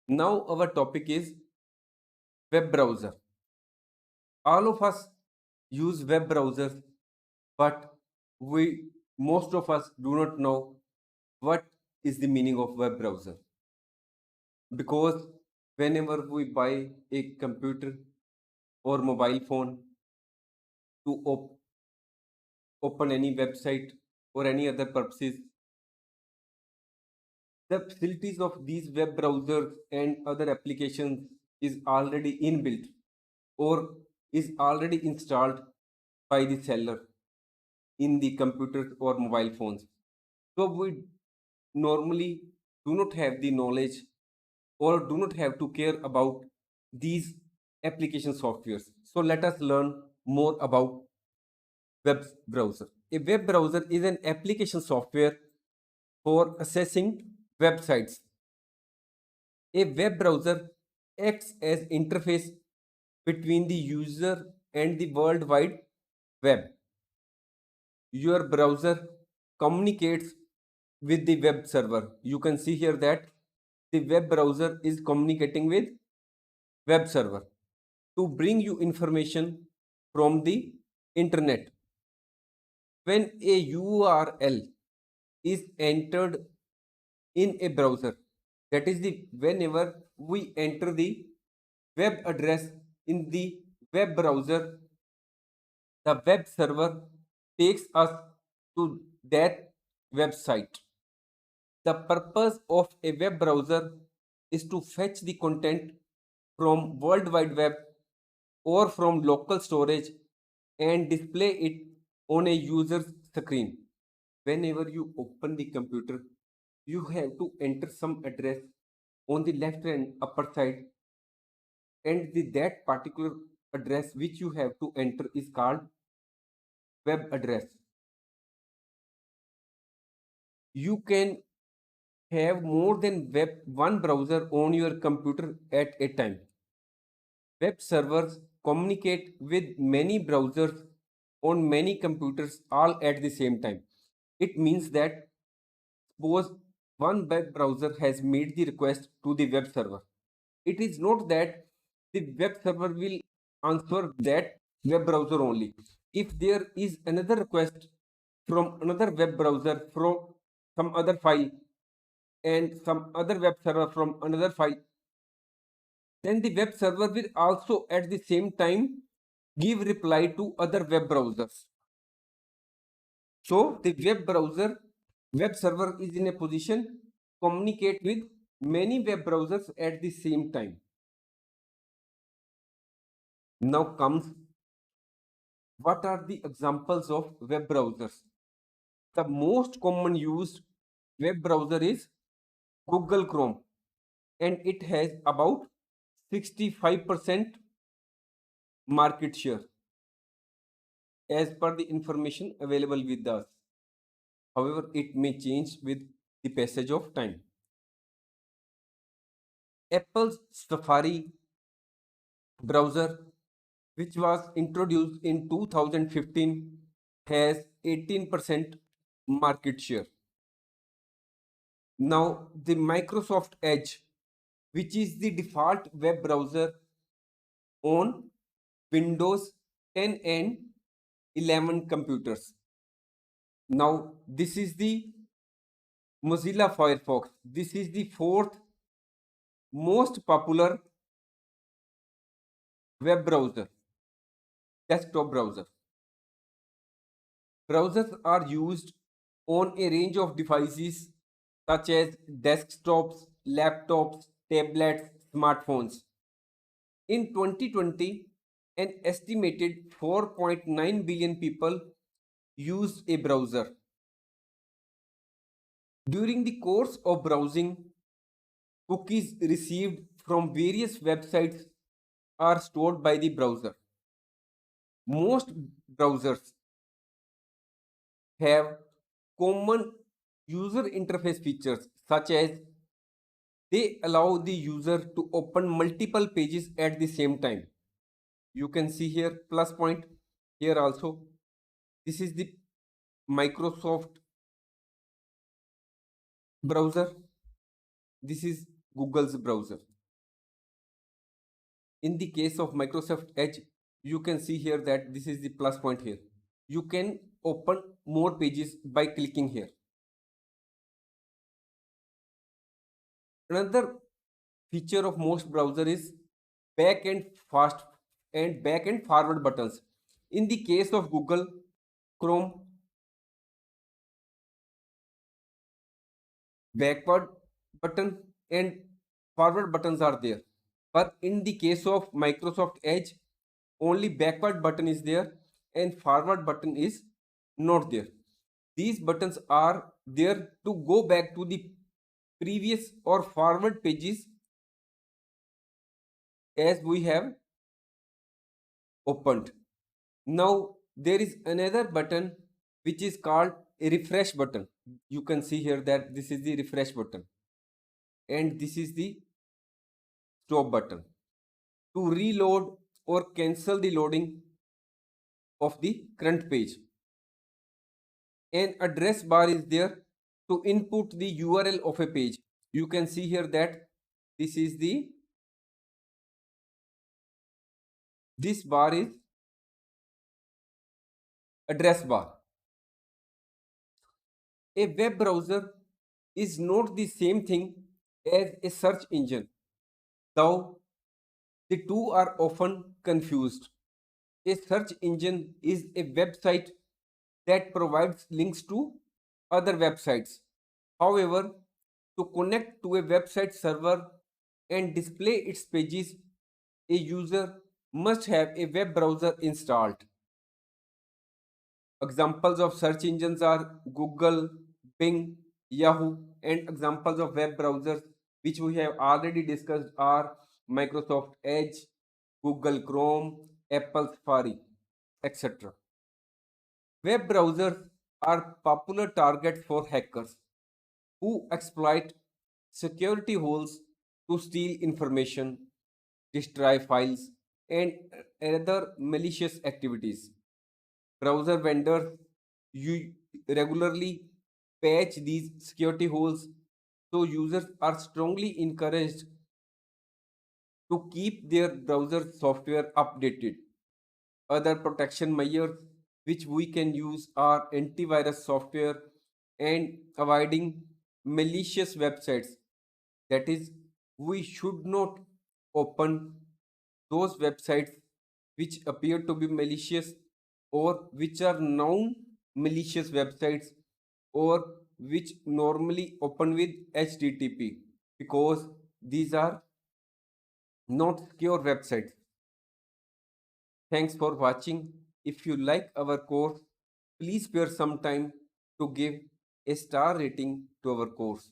Now our topic is web browser. All of us use web browsers, but we most of us do not know what is the meaning of web browser because whenever we buy a computer or mobile phone to open any website or any other purposes, the facilities of these web browsers and other applications is already inbuilt or is already installed by the seller in the computers or mobile phones. So we normally do not have the knowledge or do not have to care about these application softwares. So let us learn more about web browser. A web browser is an application software for accessing websites. A web browser acts as interface between the user and the World Wide Web. Your browser communicates with the web server. You can see here that the web browser is communicating with web server to bring you information from the internet. When a URL is entered in a browser, that is the whenever we enter the web address in the web browser, the web server takes us to that website. The purpose of a web browser is to fetch the content from World Wide Web or from local storage and display it on a user's screen. Whenever you open the computer, you have to enter some address on the left hand upper side, and that particular address which you have to enter is called web address. You can have more than one browser on your computer at a time. Web servers communicate with many browsers on many computers all at the same time. It means that suppose one web browser has made the request to the web server. It is not that the web server will answer that web browser only. If there is another request from another web browser from some other file and some other web server from another file, then the web server will also at the same time give reply to other web browsers. So the web server is in a position communicate with many web browsers at the same time. Now comes what are the examples of web browsers? The most common used web browser is Google Chrome, and it has about 65% market share as per the information available with us. However, it may change with the passage of time. Apple's Safari browser, which was introduced in 2015, has 18% market share. Now, the Microsoft Edge, which is the default web browser on Windows 10 and 11 computers. Now, this is the Mozilla Firefox. This is the fourth most popular web browser, desktop browser. Browsers are used on a range of devices such as desktops, laptops, tablets, smartphones. In 2020, an estimated 4.9 billion people used a browser. During the course of browsing, cookies received from various websites are stored by the browser. Most browsers have common user interface features such as they allow the user to open multiple pages at the same time. You can see here plus point here also. This is the Microsoft browser. This is Google's browser. In the case of Microsoft Edge, you can see here that this is the plus point here. You can open more pages by clicking here. Another feature of most browser is back and fast and back and forward buttons. In the case of Google Chrome, backward button and forward buttons are there, but in the case of Microsoft Edge, only backward button is there and forward button is not there. These buttons are there to go back to the previous or forward pages as we have opened. Now there is another button which is called a refresh button. You can see here that this is the refresh button and this is the stop button to reload or cancel the loading of the current page. An address bar is there to input the URL of a page. You can see here that this bar is address bar. A web browser is not the same thing as a search engine, though the two are often confused. A search engine is a website that provides links to other websites. However, to connect to a website server and display its pages, a user must have a web browser installed. Examples of search engines are Google, Bing, Yahoo, and examples of web browsers which we have already discussed are Microsoft Edge, Google Chrome, Apple Safari, etc. Web browsers are popular targets for hackers who exploit security holes to steal information, destroy files, and other malicious activities. Browser vendors regularly patch these security holes, so users are strongly encouraged to keep their browser software updated. Other protection measures which we can use are antivirus software and avoiding malicious websites. That is, we should not open those websites which appear to be malicious or which are known malicious websites or which normally open with HTTP, because these are not secure websites. Thanks for watching. If you like our course, please spare some time to give a star rating to our course.